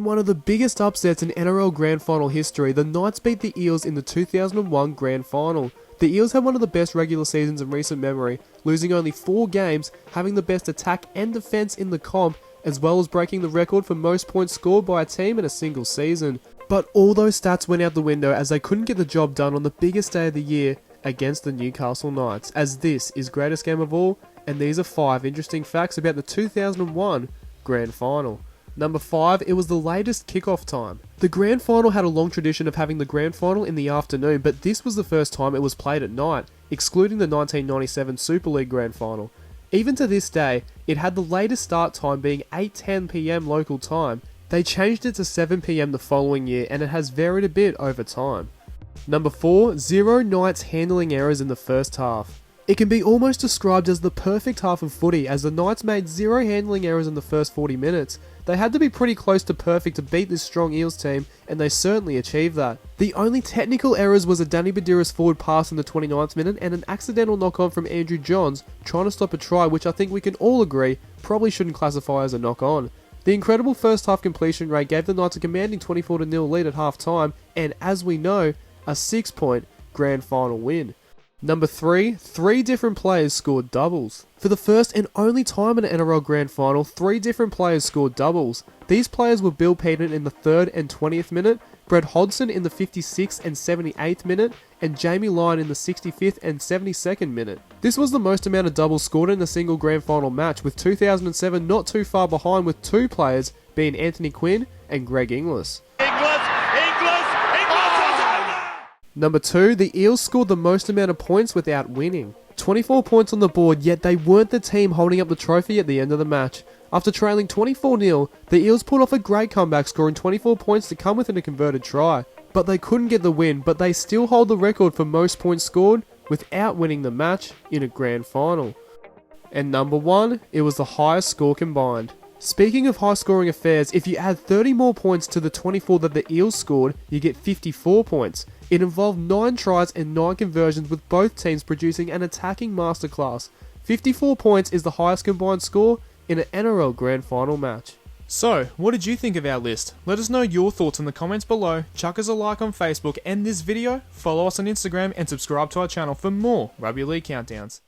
In one of the biggest upsets in NRL Grand Final history, the Knights beat the Eels in the 2001 Grand Final. The Eels had one of the best regular seasons in recent memory, losing only 4 games, having the best attack and defence in the comp, as well as breaking the record for most points scored by a team in a single season. But all those stats went out the window as they couldn't get the job done on the biggest day of the year against the Newcastle Knights, as this is greatest game of all, and these are 5 interesting facts about the 2001 Grand Final. Number 5, it was the latest kickoff time. The Grand Final had a long tradition of having the Grand Final in the afternoon, but this was the first time it was played at night, excluding the 1997 Super League Grand Final. Even to this day, it had the latest start time being 8:10 PM local time. They changed it to 7 PM the following year, and it has varied a bit over time. Number 4, 0 Knights handling errors in the first half. It can be almost described as the perfect half of footy, as the Knights made 0 handling errors in the first 40 minutes. They had to be pretty close to perfect to beat this strong Eels team, and they certainly achieved that. The only technical errors was a Danny Badiris forward pass in the 29th minute and an accidental knock-on from Andrew Johns trying to stop a try, which I think we can all agree probably shouldn't classify as a knock-on. The incredible first half completion rate gave the Knights a commanding 24-0 lead at half time, and as we know, a 6-point Grand Final win. Number 3, 3 different players scored doubles. For the first and only time in an NRL Grand Final, 3 different players scored doubles. These players were Bill Peden in the 3rd and 20th minute, Brett Hodgson in the 56th and 78th minute, and Jamie Lyon in the 65th and 72nd minute. This was the most amount of doubles scored in a single Grand Final match, with 2007 not too far behind, with 2 players being Anthony Quinn and Greg Inglis. Number 2, the Eels scored the most amount of points without winning. 24 points on the board, yet they weren't the team holding up the trophy at the end of the match. After trailing 24-0, the Eels pulled off a great comeback, scoring 24 points to come within a converted try. But they couldn't get the win, but they still hold the record for most points scored without winning the match in a Grand Final. And number 1, it was the highest score combined. Speaking of high scoring affairs, if you add 30 more points to the 24 that the Eels scored, you get 54 points. It involved 9 tries and 9 conversions, with both teams producing an attacking masterclass. 54 points is the highest combined score in an NRL Grand Final match. So, what did you think of our list? Let us know your thoughts in the comments below, chuck us a like on Facebook and this video, follow us on Instagram and subscribe to our channel for more Rugby League Countdowns.